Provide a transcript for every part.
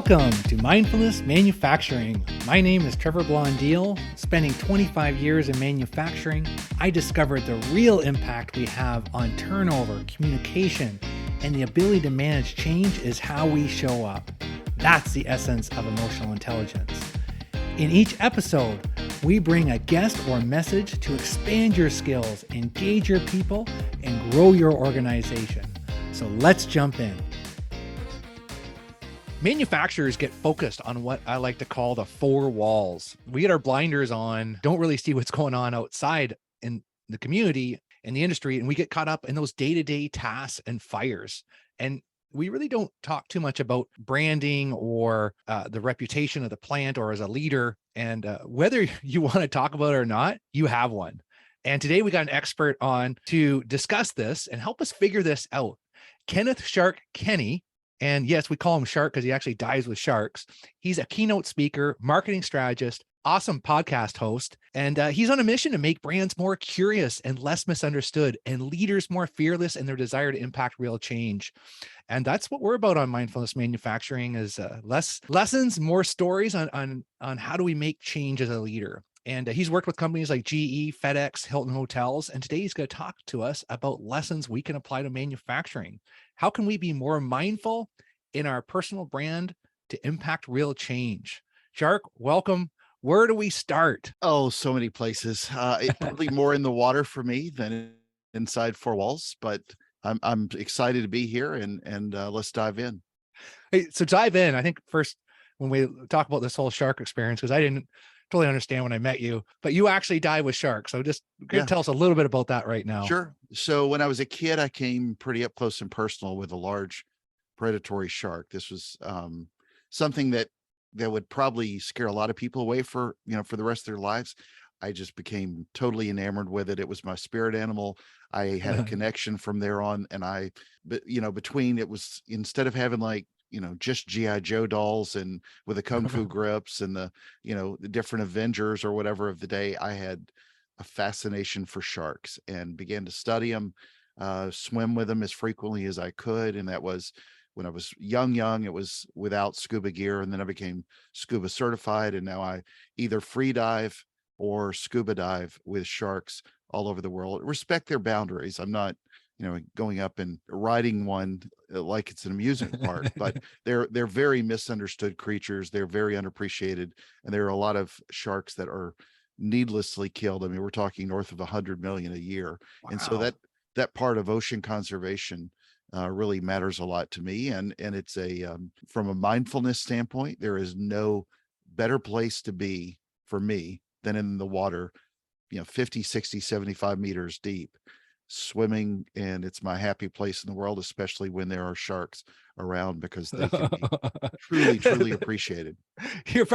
Welcome to Mindfulness Manufacturing. My name is Trevor Blondeel. Spending 25 years in manufacturing, I discovered the real impact we have on turnover, communication, and the ability to manage change is how we show up. That's the essence of emotional intelligence. In each episode, we bring a guest or message to expand your skills, engage your people, and grow your organization. So let's jump in. Manufacturers get focused on what I like to call the four walls. We get our blinders on, don't really see what's going on outside in the community, in the industry, and we get caught up in those day-to-day tasks and fires. And we really don't talk too much about branding or the reputation of the plant or as a leader. And whether you want to talk about it or not, you have one. And today we got an expert on to discuss this and help us figure this out. Kenneth Shark Kinney. And yes, we call him Shark because he actually dives with sharks. He's a keynote speaker, marketing strategist, awesome podcast host, and he's on a mission to make brands more curious and less misunderstood, and leaders more fearless in their desire to impact real change. And that's what we're about on Mindfulness Manufacturing: is less lessons, more stories on how do we make change as a leader. And he's worked with companies like GE, FedEx, Hilton Hotels. And today he's going to talk to us about lessons we can apply to manufacturing. How can we be more mindful in our personal brand to impact real change? Shark, welcome. Where do we start? Oh, so many places. Probably more in the water for me than inside four walls, but I'm excited to be here and let's dive in. Hey, so dive in. I think first, when we talk about this whole shark experience, because I didn't totally understand when I met you, but you actually dive with sharks. So just tell us a little bit about that right now. Sure. So when I was a kid, I came pretty up close and personal with a large predatory shark. This was something that would probably scare a lot of people away for the rest of their lives. I just became totally enamored with it. It was my spirit animal. I had a connection from there on. And between it was, instead of having just GI Joe dolls and with the Kung Fu grips and the different Avengers or whatever of the day, I had a fascination for sharks and began to study them, swim with them as frequently as I could. And that was when I was young, it was without scuba gear. And then I became scuba certified. And now I either free dive or scuba dive with sharks all over the world. Respect their boundaries. I'm not going up and riding one like it's an amusement park, but they're very misunderstood creatures. They're very unappreciated. And there are a lot of sharks that are needlessly killed. I mean, we're talking north of 100 million a year. Wow. And so that part of ocean conservation really matters a lot to me. And it's from a mindfulness standpoint, there is no better place to be for me than in the water, 50, 60, 75 meters deep, swimming. And it's my happy place in the world, especially when there are sharks around, because they can be truly appreciated. You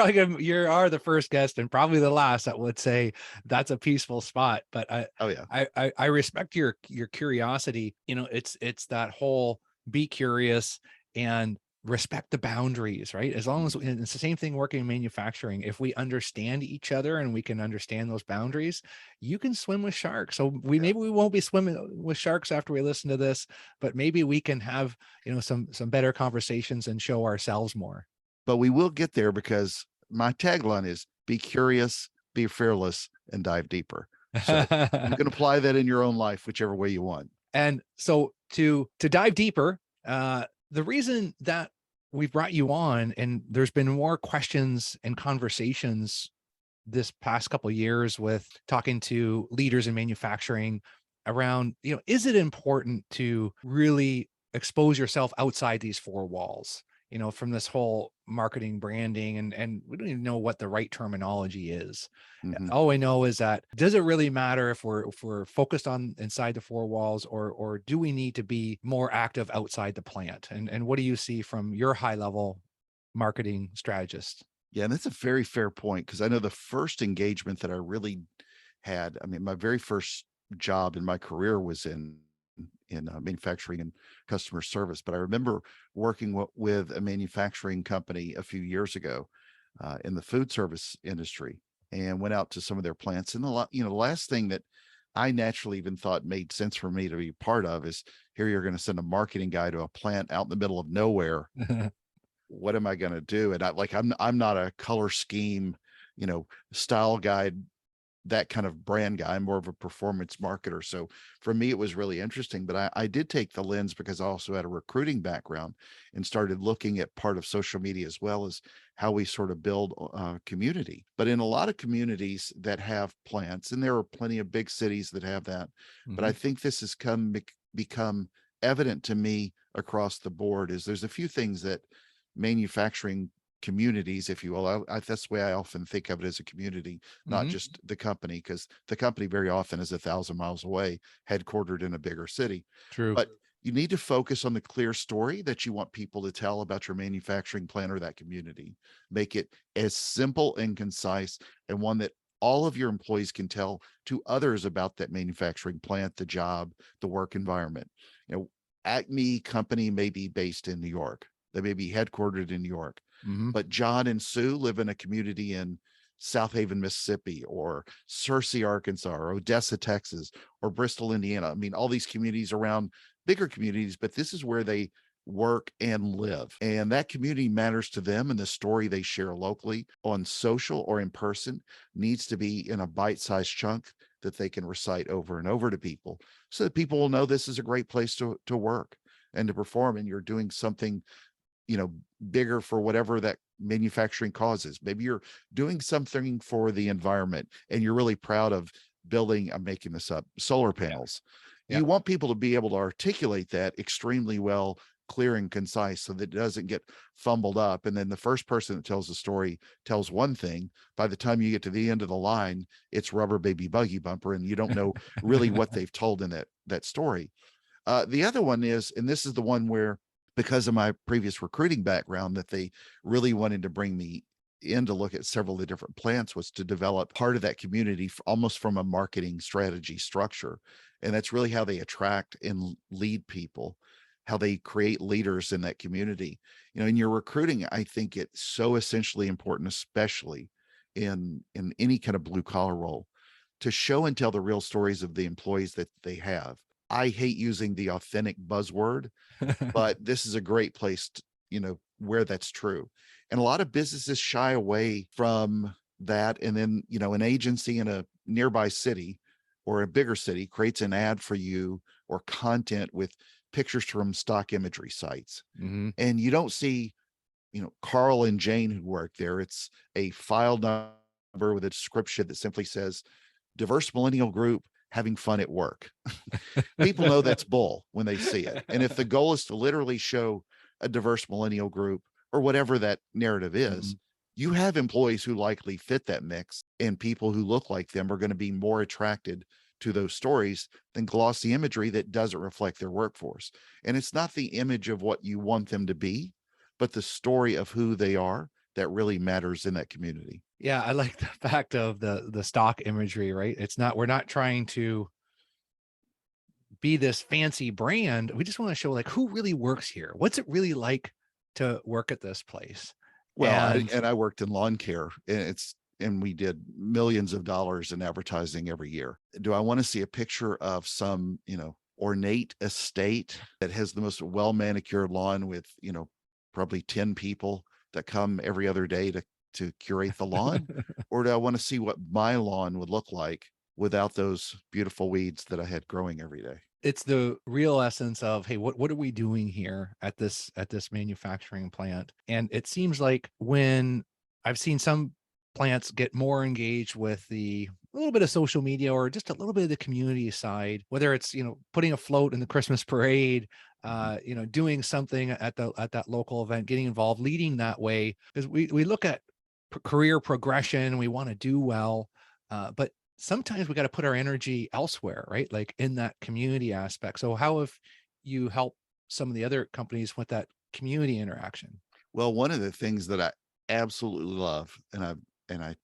are the first guest and probably the last that would say that's a peaceful spot. But I respect your curiosity. It's that whole be curious and respect the boundaries, right? As long as it's the same thing working in manufacturing. If we understand each other and we can understand those boundaries, you can swim with sharks. So maybe we won't be swimming with sharks after we listen to this, but maybe we can have, some better conversations and show ourselves more. But we will get there, because my tagline is be curious, be fearless, and dive deeper. So you can apply that in your own life, whichever way you want. And so to dive deeper, the reason that we've brought you on, and there's been more questions and conversations this past couple of years with talking to leaders in manufacturing around, is it important to really expose yourself outside these four walls, from this whole marketing branding, and we don't even know what the right terminology is. Mm-hmm. All I know is that, does it really matter if we're focused on inside the four walls, or do we need to be more active outside the plant? And what do you see from your high level marketing strategist? Yeah, and that's a very fair point, because I know the first engagement that I really had, my very first job in my career was in manufacturing and customer service. But I remember working with a manufacturing company a few years ago in the food service industry, and went out to some of their plants. And the last thing that I naturally even thought made sense for me to be part of is, here you're going to send a marketing guy to a plant out in the middle of nowhere what am I going to do? And I'm not a color scheme, style guide, that kind of brand guy. I'm more of a performance marketer. So for me, it was really interesting, but I did take the lens because I also had a recruiting background and started looking at part of social media as well as how we sort of build community. But in a lot of communities that have plants, and there are plenty of big cities that have that, but I think this has become evident to me across the board is there's a few things that manufacturing communities, if you will. That's the way I often think of it, as a community, not just the company, because the company very often is 1,000 miles away, headquartered in a bigger city. True. But you need to focus on the clear story that you want people to tell about your manufacturing plant or that community. Make it as simple and concise, and one that all of your employees can tell to others about that manufacturing plant, the job, the work environment. Acme company may be based in New York. They may be headquartered in New York, but John and Sue live in a community in South Haven, Mississippi, or Searcy, Arkansas, or Odessa, Texas, or Bristol, Indiana. I mean, all these communities around bigger communities, but this is where they work and live. And that community matters to them. And the story they share locally on social or in person needs to be in a bite-sized chunk that they can recite over and over to people, so that people will know this is a great place to work and to perform. And you're doing something bigger for whatever that manufacturing causes. Maybe you're doing something for the environment and you're really proud of building, I'm making this up, solar panels. You want people to be able to articulate that extremely well, clear and concise, so that it doesn't get fumbled up. And then the first person that tells the story tells one thing. By the time you get to the end of the line, it's rubber baby buggy bumper, and you don't know really what they've told in that story. The other one is, and this is the one where, because of my previous recruiting background, that they really wanted to bring me in to look at several of the different plants, was to develop part of that community almost from a marketing strategy structure. And that's really how they attract and lead people, how they create leaders in that community. In your recruiting, I think it's so essentially important, especially in any kind of blue collar role, to show and tell the real stories of the employees that they have. I hate using the authentic buzzword, but this is a great place to, where that's true. And a lot of businesses shy away from that. And then, an agency in a nearby city or a bigger city creates an ad for you or content with pictures from stock imagery sites. And you don't see, Carl and Jane who work there. It's a file number with a description that simply says, diverse millennial group having fun at work. People know that's bull when they see it. And if the goal is to literally show a diverse millennial group or whatever that narrative is, you have employees who likely fit that mix, and people who look like them are going to be more attracted to those stories than glossy imagery that doesn't reflect their workforce. And it's not the image of what you want them to be, but the story of who they are that really matters in that community. Yeah, I like the fact of the stock imagery, right? We're not trying to be this fancy brand. We just want to show like who really works here. What's it really like to work at this place? Well, and I worked in lawn care, and we did millions of dollars in advertising every year. Do I want to see a picture of some, ornate estate that has the most well manicured lawn with, probably 10 people that come every other day to curate the lawn? Or do I want to see what my lawn would look like without those beautiful weeds that I had growing every day? It's the real essence of, hey, what are we doing here at this manufacturing plant? And it seems like when I've seen some plants get more engaged with a little bit of social media or just a little bit of the community side, whether it's, putting a float in the Christmas parade, doing something at that local event, getting involved, leading that way, because we look at career progression, we want to do well, but sometimes we got to put our energy elsewhere, right? Like in that community aspect. So how have you helped some of the other companies with that community interaction? Well, one of the things that I absolutely love, and I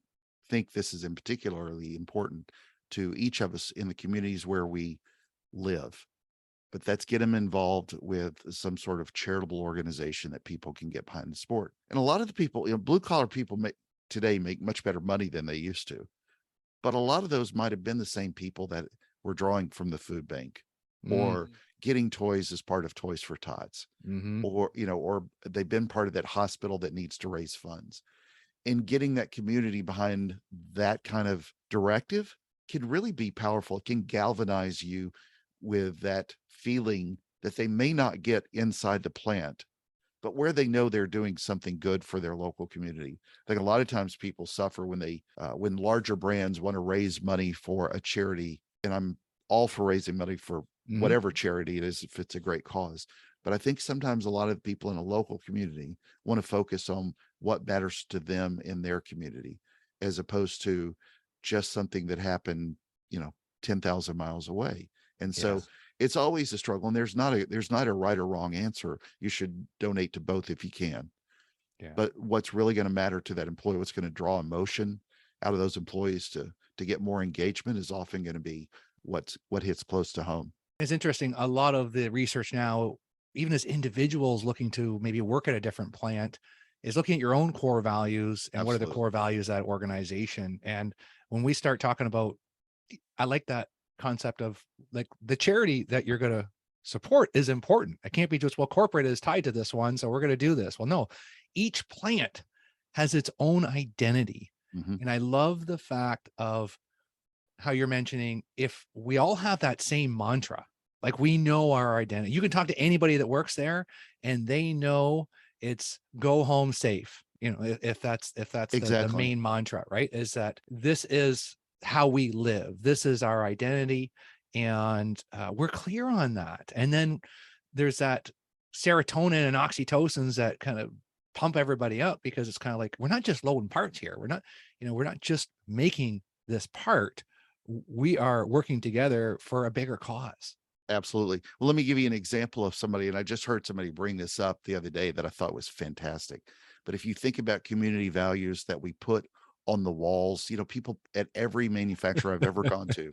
think this is in particularly important to each of us in the communities where we live, but that's get them involved with some sort of charitable organization that people can get behind the sport. And a lot of the people, blue collar people today make much better money than they used to. But a lot of those might have been the same people that were drawing from the food bank Mm, or getting toys as part of Toys for Tots, mm-hmm. or, or they've been part of that hospital that needs to raise funds. And getting that community behind that kind of directive can really be powerful. It can galvanize you with that feeling that they may not get inside the plant, but where they know they're doing something good for their local community. I think a lot of times people suffer when when larger brands want to raise money for a charity, and I'm all for raising money for Mm-hmm. whatever charity it is if it's a great cause. But I think sometimes a lot of people in a local community want to focus on what matters to them in their community, as opposed to just something that happened, 10,000 miles away. And so Yes. it's always a struggle, and there's not a right or wrong answer. You should donate to both if you can. Yeah. But what's really going to matter to that employee, what's going to draw emotion out of those employees to get more engagement, is often going to be what hits close to home. It's interesting. A lot of the research now, even as individuals looking to maybe work at a different plant, is looking at your own core values and what are the Absolutely. core values of that organization. And when we start talking about, I like that concept of like the charity that you're going to support is important. It can't be just, well, corporate is tied to this one, so we're going to do this. Well, no, each plant has its own identity. Mhm. And I love the fact of how you're mentioning, if we all have that same mantra, like we know our identity. You can talk to anybody that works there and they know it's go home safe. If that's the Exactly. main mantra, right? Is that this is how we live. This is our identity. And we're clear on that. And then there's that serotonin and oxytocins that kind of pump everybody up, because it's kind of like, we're not just loading parts here. We're not just making this part. We are working together for a bigger cause. Absolutely. Well, let me give you an example of somebody, and I just heard somebody bring this up the other day that I thought was fantastic. But if you think about community values that we put on the walls, people at every manufacturer I've ever gone to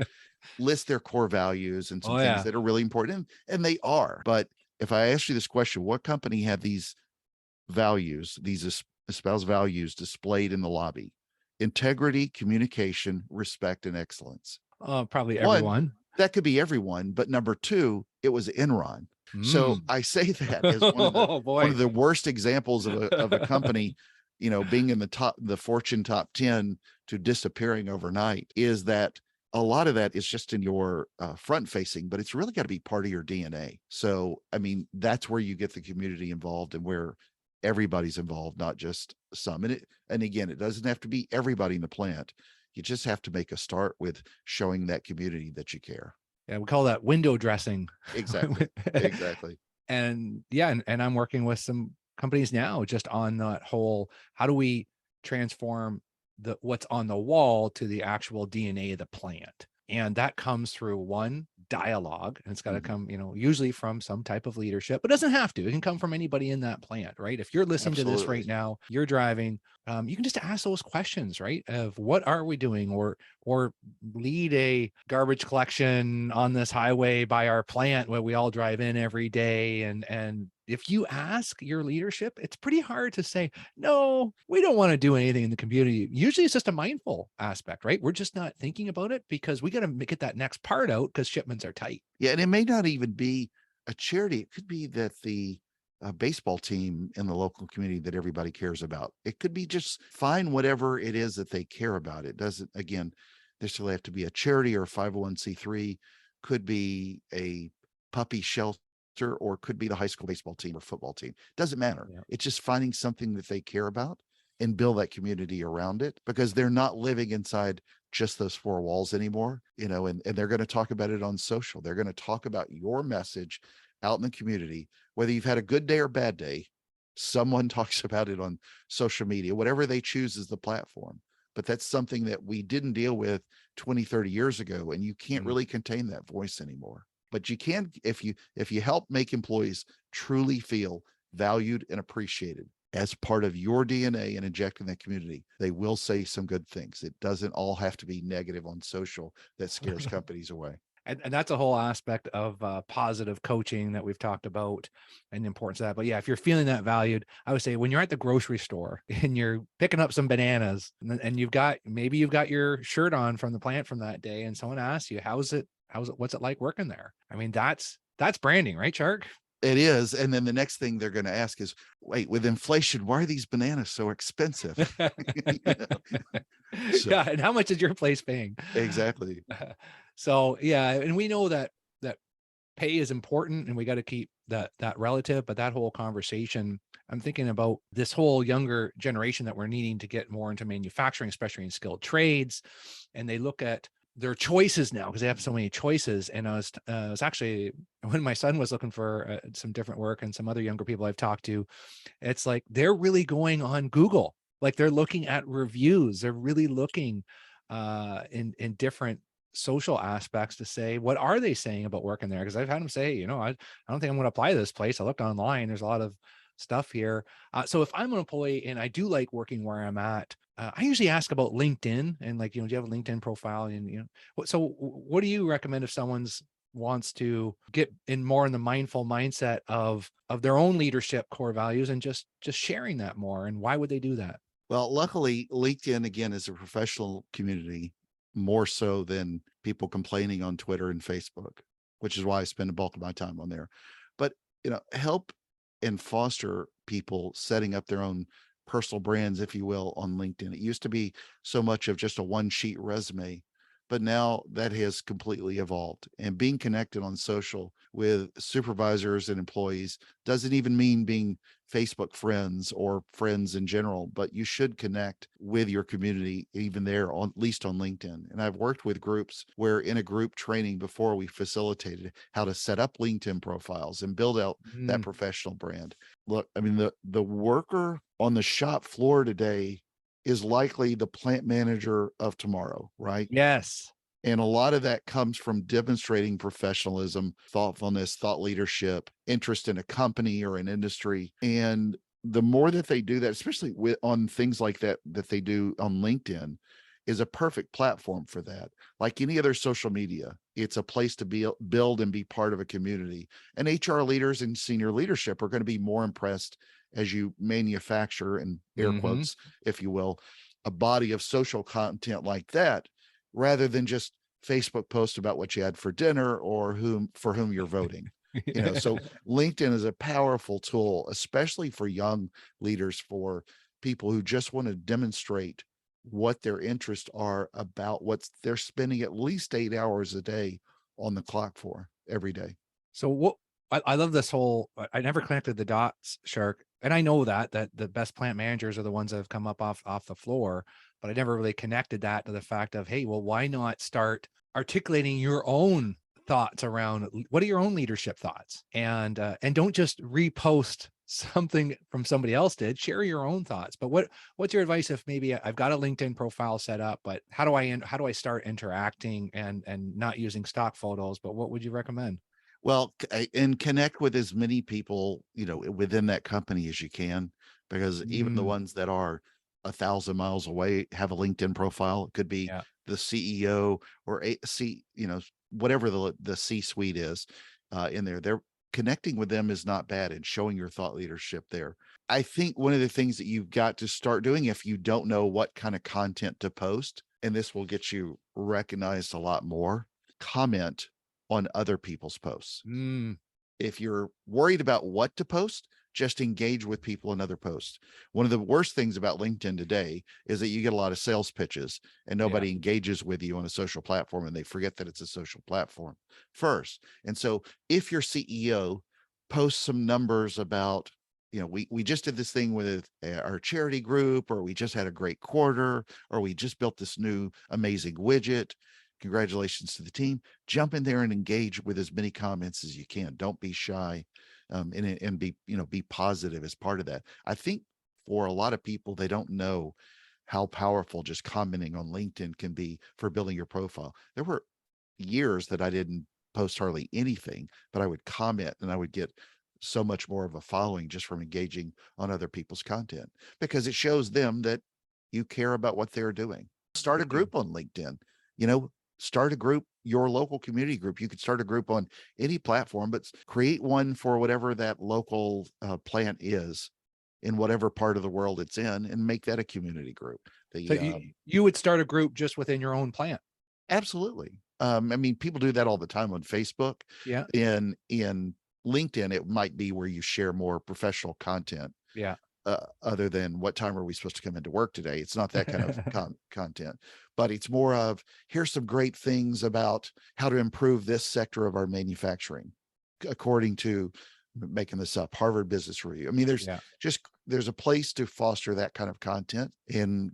list their core values and some Oh things yeah. that are really important, and they are. But if I ask you this question, what company had these values, these espoused values displayed in the lobby? Integrity, communication, respect, and excellence. Probably One, everyone. that could be everyone, but number two, it was Enron. So Mm. I say that as Oh one of boy. the worst examples of a company, being in the Fortune top 10 to disappearing overnight, is that a lot of that is just in your front facing, but it's really got to be part of your DNA. So, I mean, that's where you get the community involved and where everybody's involved, not just some. And again, it doesn't have to be everybody in the plant. You just have to make a start with showing that community that you care. Yeah, we call that window dressing. Exactly. Exactly. And yeah, and I'm working with some companies now just on that whole, how do we transform what's on the wall to the actual DNA of the plant? And that comes through one dialogue, and it's got to Mhm. come, usually from some type of leadership, but it doesn't have to. It can come from anybody in that plant, right? If you're listening to this right Absolutely. now, you're driving, you can just ask those questions, right? Of what are we doing, or lead a garbage collection on this highway by our plant where we all drive in every day. And if you ask your leadership, it's pretty hard to say, no, we don't want to do anything in the community. Usually it's just a mindful aspect, right? We're just not thinking about it because we got to get that next part out because shipments are tight. Yeah. And it may not even be a charity. It could be that the baseball team in the local community that everybody cares about. It could be just find whatever it is that they care about. It doesn't, again, necessarily have to be a charity or a 501c3, could be a puppy shelter, or could be the high school baseball team or football team. Doesn't matter. Yeah. It's just finding something that they care about and build that community around it, because they're not living inside just those four walls anymore, and they're going to talk about it on social. They're going to talk about your message out in the community, whether you've had a good day or bad day. Someone talks about it on social media, whatever they choose as the platform. But that's something that we didn't deal with 20, 30 years ago, and you can't Mm. really contain that voice anymore. But you can, if you help make employees truly feel valued and appreciated as part of your DNA and inject in that community, they will say some good things. It doesn't all have to be negative on social that scares companies away. And that's a whole aspect of positive coaching that we've talked about and the importance of that. But yeah, if you're feeling that valued, I would say when you're at the grocery store and you're picking up some bananas, and you've got your shirt on from the plant from that day, and someone asks you, how's what's it like working there? I mean, that's branding, right, Shark? It is. And then the next thing they're going to ask is, wait, with inflation, why are these bananas so expensive? You know? So Yeah, and how much is your place paying? exactly. So yeah, and we know that pay is important, and we got to keep that relative. But that whole conversation, I'm thinking about this whole younger generation that we're needing to get more into manufacturing, especially in skilled trades, and they look at their choices now because they have so many choices. And I was actually, when my son was looking for some different work, and some other younger people I've talked to, it's like they're really going on Google, like they're looking at reviews, they're really looking in different social aspects to say, what are they saying about working there? Because I've had them say, I don't think I'm going to apply to this place. I looked online, there's a lot of stuff here. So if I'm an employee and I do like working where I'm at, I usually ask about LinkedIn, and like, do you have a LinkedIn profile? And what do you recommend if someone's wants to get in more in the mindful mindset of their own leadership core values, and just sharing that more? And why would they do that? Well, luckily, LinkedIn, again, is a professional community more so than people complaining on Twitter and Facebook, which is why I spend the bulk of my time on there. But, help and foster people setting up their own personal brands, if you will, on LinkedIn. It used to be so much of just a one sheet resume, but now that has completely evolved. And being connected on social with supervisors and employees doesn't even mean being Facebook friends or friends in general, but you should connect with your community even there, on at least on LinkedIn. And I've worked with groups where in a group training before, we facilitated how to set up LinkedIn profiles and build out that Mm, professional brand. Look, I mean, the worker on the shop floor today is likely the plant manager of tomorrow, right? yes. And a lot of that comes from demonstrating professionalism, thoughtfulness, thought leadership, interest in a company or an industry. And the more that they do that, especially on things like that, that they do on LinkedIn, is a perfect platform for that. Like any other social media, it's a place to build and be part of a community. And HR leaders and senior leadership are going to be more impressed as you manufacture, and air Hmm. quotes, if you will, a body of social content like that, rather than just Facebook post about what you had for dinner or for whom you're voting. So LinkedIn is a powerful tool, especially for young leaders, for people who just want to demonstrate what their interests are about what they're spending at least 8 hours a day on the clock for every day. So what I love this whole, I never connected the dots, Shark. And I know that the best plant managers are the ones that have come up off the floor, but I never really connected that to the fact of, hey, well, why not start articulating your own thoughts around what are your own leadership thoughts? And don't just repost something from somebody else did. Share your own thoughts. But what's your advice if maybe I've got a LinkedIn profile set up, but how do I start interacting and not using stock photos? But what would you recommend? Well, and connect with as many people, within that company as you can, because even the Mm, ones that are 1,000 miles away have a LinkedIn profile. It could be yeah. the CEO or whatever the C-suite is in there. They're connecting with them is not bad, and showing your thought leadership there. I think one of the things that you've got to start doing, if you don't know what kind of content to post, and this will get you recognized a lot more, comment on other people's posts. Mm, If you're worried about what to post, just engage with people in other posts. One of the worst things about LinkedIn today is that you get a lot of sales pitches and yeah. nobody engages with you on a social platform, and they forget that it's a social platform first. And so if your CEO posts some numbers about, we just did this thing with our charity group, or we just had a great quarter, or we just built this new amazing widget. Congratulations to the team. Jump in there and engage with as many comments as you can. Don't be shy, and be positive as part of that. I think for a lot of people, they don't know how powerful just commenting on LinkedIn can be for building your profile. There were years that I didn't post hardly anything, but I would comment, and I would get so much more of a following just from engaging on other people's content, because it shows them that you care about what they're doing. Start a Thinking. group on LinkedIn, you know, start a group, your local community group. You could start a group on any platform, but create one for whatever that local plant is in whatever part of the world it's in, and make that a community group. So The you would start a group just within your own plant. Absolutely. I mean, people do that all the time on Facebook. Yeah. In LinkedIn, it might be where you share more professional content. Yeah. Other than what time are we supposed to come into work today? It's not that kind of content, but it's more of, here's some great things about how to improve this sector of our manufacturing, according to, making this up, Harvard Business Review. I mean, Yeah. there's a place to foster that kind of content, and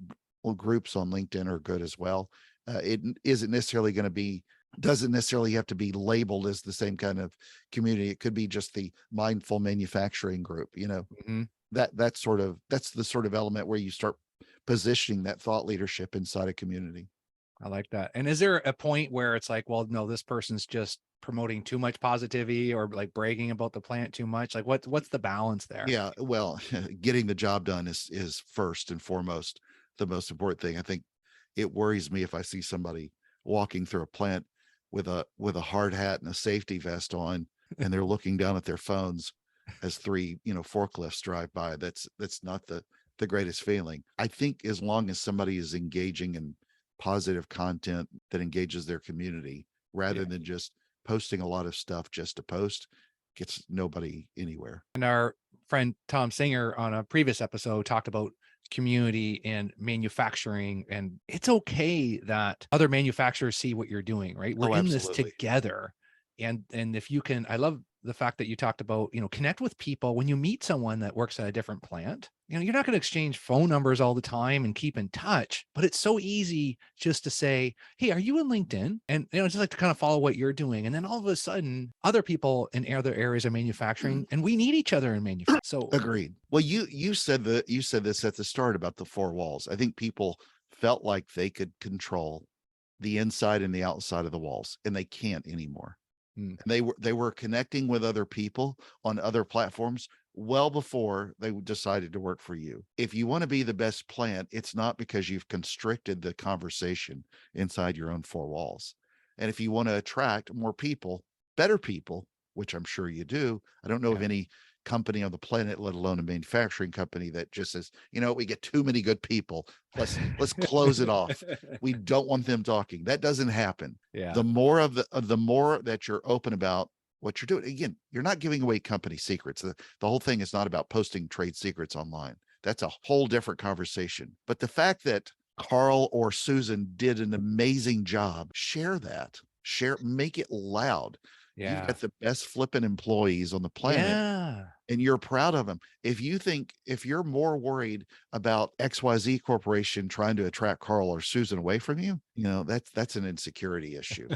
groups on LinkedIn are good as well. It isn't necessarily going to be, doesn't necessarily have to be labeled as the same kind of community. It could be just the mindful manufacturing group, Hmm. that's the sort of element where you start positioning that thought leadership inside a community. I like that. And is there a point where it's like, well, no, this person's just promoting too much positivity or like bragging about the plant too much? Like what's the balance there? Yeah, well, getting the job done is first and foremost the most important thing. I think it worries me if I see somebody walking through a plant with a hard hat and a safety vest on, and they're looking down at their phones as three, forklifts drive by. That's not the greatest feeling. I think as long as somebody is engaging in positive content that engages their community, rather Yeah. than just posting a lot of stuff just to post, gets nobody anywhere. And our friend Tom Singer on a previous episode talked about community and manufacturing. And it's okay that other manufacturers see what you're doing, right? We're Oh, in this absolutely. together. And if you can, I love the fact that you talked about, connect with people when you meet someone that works at a different plant. You're not going to exchange phone numbers all the time and keep in touch, but it's so easy just to say, hey, are you in LinkedIn? And just like to kind of follow what you're doing. And then all of a sudden, other people in other areas of manufacturing, and we need each other in manufacturing. So Agreed. Well, you said this at the start about the four walls. I think people felt like they could control the inside and the outside of the walls, and they can't anymore. mm, And they were connecting with other people on other platforms well before they decided to work for you. If you want to be the best plant, it's not because you've constricted the conversation inside your own four walls. And if you want to attract more people, better people, which I'm sure you do, I don't know of yeah. any company on the planet, let alone a manufacturing company, that just says, we get too many good people. Let's close it off. We don't want them talking. That doesn't happen. Yeah. The more that you're open about what you're doing. Again, you're not giving away company secrets. The whole thing is not about posting trade secrets online. That's a whole different conversation. But the fact that Carl or Susan did an amazing job, share that. Make it loud. You've Yeah. got the best flipping employees on the planet, Yeah. and you're proud of them. If you're more worried about XYZ Corporation trying to attract Carl or Susan away from you, that's an insecurity issue.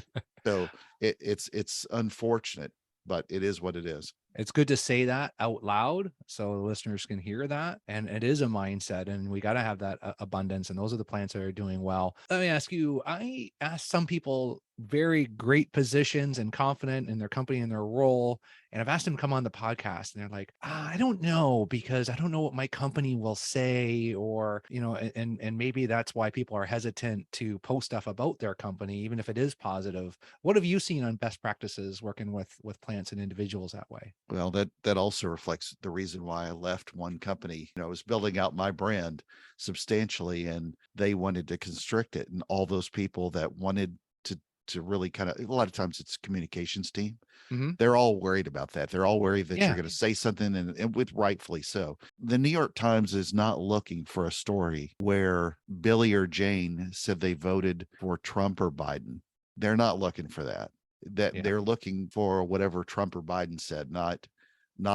So it's unfortunate, but it is what it is. It's good to say that out loud so the listeners can hear that. And it is a mindset, and we got to have that abundance. And those are the plants that are doing well. Let me ask you, I asked some people very great positions and confident in their company and their role. And I've asked them to come on the podcast, and they're like, I don't know, because I don't know what my company will say, or, and maybe that's why people are hesitant to post stuff about their company, even if it is positive. What have you seen on best practices working with plants and individuals that way? Well, that also reflects the reason why I left one company. I was building out my brand substantially, and they wanted to constrict it. And all those people that wanted to really kind of, a lot of times it's communications team. Hmm. They're all worried about that. They're all worried that you're Yeah. going to say something, and with rightfully so. The New York Times is not looking for a story where Billy or Jane said they voted for Trump or Biden. They're not looking for that. Yeah. They're looking for whatever Trump or Biden said, not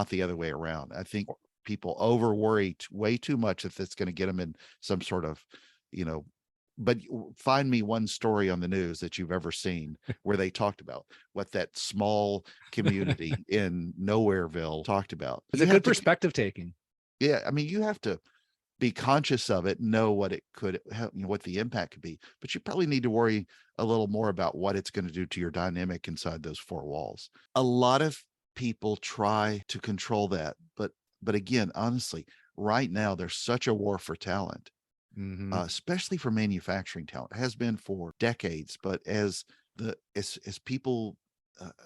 the other way around. I think people over worry way too much if it's going to get them in some sort of, you know, but find me one story on the news that you've ever seen where they talked about what that small community in Nowhereville talked about. It's You a have good to, perspective taking. yeah, I mean, you have to be conscious of it, know what it could, what the impact could be, but you probably need to worry a little more about what it's going to do to your dynamic inside those four walls. A lot of people try to control that, but again, honestly, right now there's such a war for talent, Hmm. especially for manufacturing talent. It has been for decades, but as people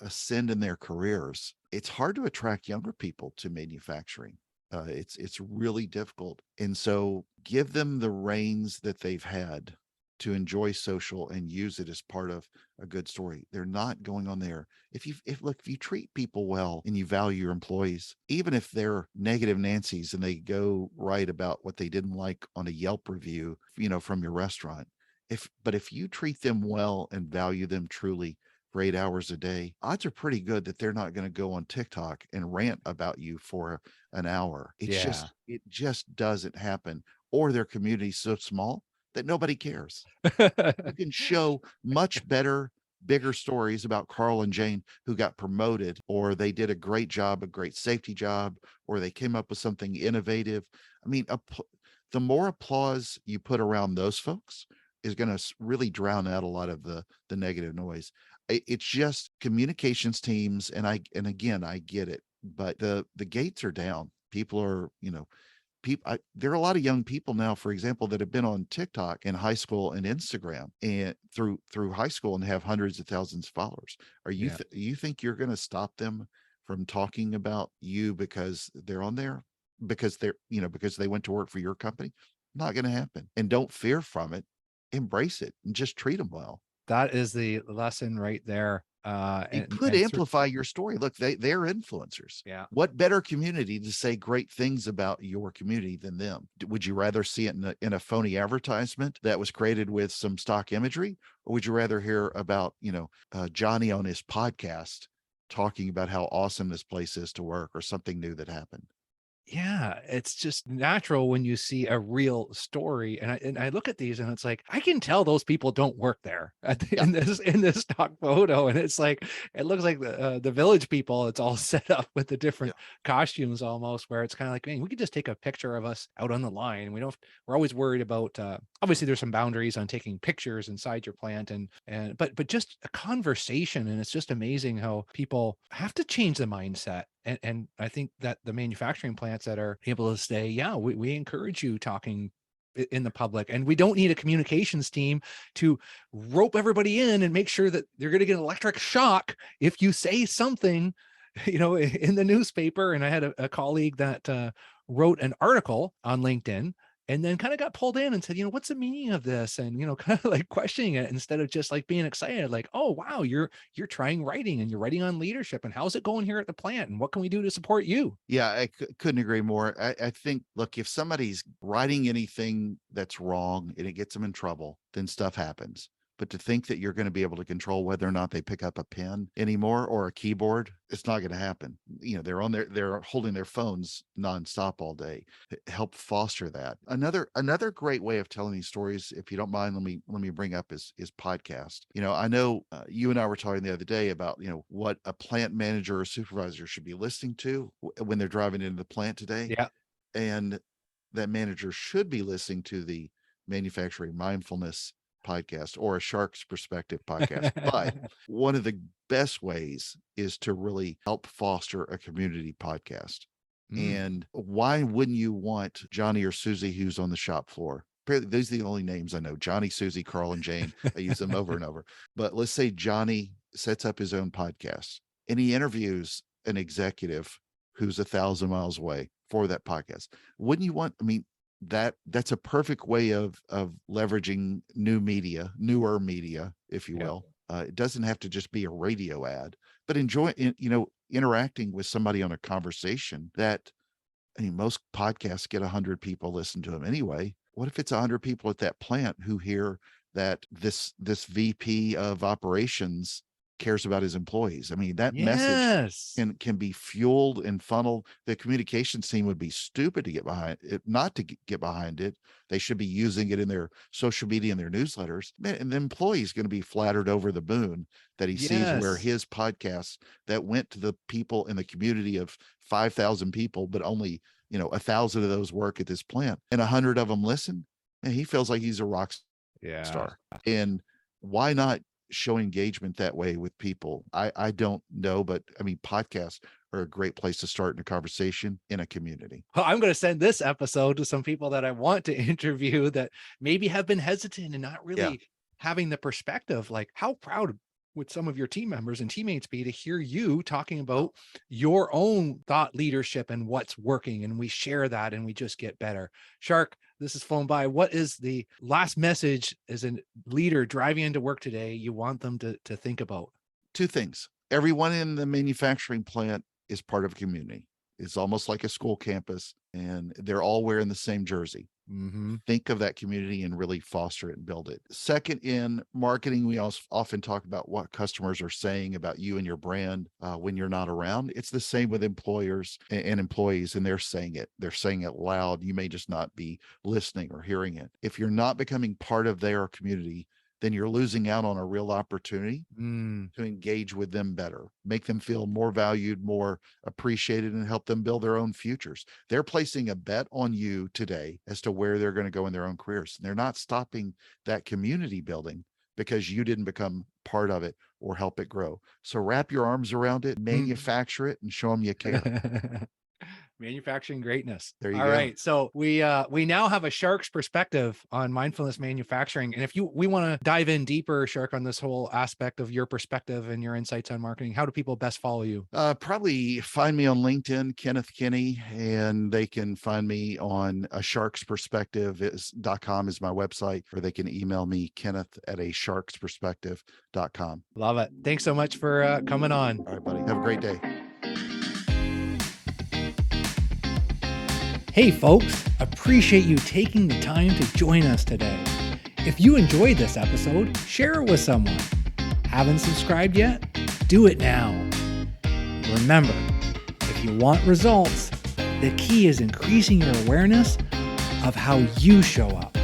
ascend in their careers, it's hard to attract younger people to manufacturing. It's really difficult, and so give them the reins that they've had to enjoy social and use it as part of a good story. They're not going on there. If you treat people well and you value your employees, even if they're negative Nancy's and they go write about what they didn't like on a Yelp review, from your restaurant, if you treat them well and value them truly for 8 hours a day, odds are pretty good that they're not going to go on TikTok and rant about you for an hour. Yeah. It just doesn't happen. Or their community's so small that nobody cares. You can show much better, bigger stories about Carl and Jane who got promoted, or they did a great job, a great safety job, or they came up with something innovative. I mean, the more applause you put around those folks is going to really drown out a lot of the negative noise. It's just communications teams, and again, I get it, but the gates are down. People are, there are a lot of young people now, for example, that have been on TikTok in high school and Instagram and through high school and have hundreds of thousands of followers. Yeah. You think you're going to stop them from talking about you because they're on there, because because they went to work for your company? Not going to happen. And don't fear from it. Embrace it and just treat them well. That is the lesson right there. It could amplify your story. Look, they're influencers. Yeah. What better community to say great things about your community than them? Would you rather see it in a phony advertisement that was created with some stock imagery, or would you rather hear about Johnny on his podcast talking about how awesome this place is to work, or something new that happened? Yeah, it's just natural when you see a real story. And I look at these and it's like, I can tell those people don't work there Yeah. in this stock photo. And it's like, it looks like the village people, it's all set up with the different costumes almost, where it's kind of like, man, we could just take a picture of us out on the line. We're always worried about, obviously there's some boundaries on taking pictures inside your plant but just a conversation. And it's just amazing how people have to change the mindset. And I think that the manufacturing plants that are able to say, yeah, we encourage you talking in the public, and we don't need a communications team to rope everybody in and make sure that they're going to get electric shock if you say something, in the newspaper. And I had a colleague that wrote an article on LinkedIn and then kind of got pulled in and said, what's the meaning of this? And, kind of like questioning it instead of just like being excited, like, oh, wow, you're trying writing and you're writing on leadership and how's it going here at the plant? And what can we do to support you? Yeah, I couldn't agree more. I think, look, if somebody's writing anything that's wrong and it gets them in trouble, then stuff happens. But to think that you're going to be able to control whether or not they pick up a pen anymore or a keyboard, it's not going to happen. They're holding their phones nonstop all day. Help foster that. Another great way of telling these stories, if you don't mind, let me bring up is podcast. I know you and I were talking the other day about what a plant manager or supervisor should be listening to when they're driving into the plant today. Yeah. And that manager should be listening to the manufacturing mindfulness podcast or a Shark's Perspective podcast. But one of the best ways is to really help foster a community podcast. And why wouldn't you want Johnny or Susie who's on the shop floor? These are the only names I know: Johnny, Susie, Carl, and Jane. I use them over and over. But let's say Johnny sets up his own podcast and he interviews an executive who's 1,000 miles away for that podcast. Wouldn't you want, that's a perfect way of leveraging newer media, if you will. It doesn't have to just be a radio ad, but interacting with somebody on a conversation that, most podcasts get 100 people listen to them anyway. What if it's 100 people at that plant who hear that this VP of operations cares about his employees? That message can be fueled and funneled. The communications team would be stupid to get behind it, not to get behind it. They should be using it in their social media and their newsletters. And the employee is going to be flattered over the moon that he sees where his podcast that went to the people in the community of 5,000 people, but only 1,000 of those work at this plant and 100 of them listen, and he feels like he's a rock star. And why not show engagement that way with people? I don't know, but podcasts are a great place to start in a conversation in a community. Well, I'm going to send this episode to some people that I want to interview that maybe have been hesitant and not really having the perspective. Like, how proud would some of your team members and teammates be to hear you talking about your own thought leadership and what's working? And we share that and we just get better. Shark, this has flown by. What is the last message as a leader driving into work today you want them to think about? Two things. Everyone in the manufacturing plant is part of a community. It's almost like a school campus, and they're all wearing the same jersey. Mm-hmm. Think of that community and really foster it and build it. Second, in marketing, we also often talk about what customers are saying about you and your brand when you're not around. It's the same with employers and employees, and they're saying it. They're saying it loud. You may just not be listening or hearing it. If you're not becoming part of their community, then you're losing out on a real opportunity to engage with them better, make them feel more valued, more appreciated, and help them build their own futures. They're placing a bet on you today as to where they're going to go in their own careers. And they're not stopping that community building because you didn't become part of it or help it grow. So wrap your arms around it, manufacture it, and show them you care. Manufacturing greatness. There you All go. right. So we now have a Shark's perspective on mindfulness manufacturing. And if we want to dive in deeper, Shark, on this whole aspect of your perspective and your insights on marketing, how do people best follow you? Probably find me on LinkedIn, Kenneth Kinney, and they can find me on a sharksperspective.com is my website, or they can email me, Kenneth at a sharksperspective.com. Love it. Thanks so much for coming on. All right, buddy. Have a great day. Hey folks, appreciate you taking the time to join us today. If you enjoyed this episode, share it with someone. Haven't subscribed yet? Do it now. Remember, if you want results, the key is increasing your awareness of how you show up.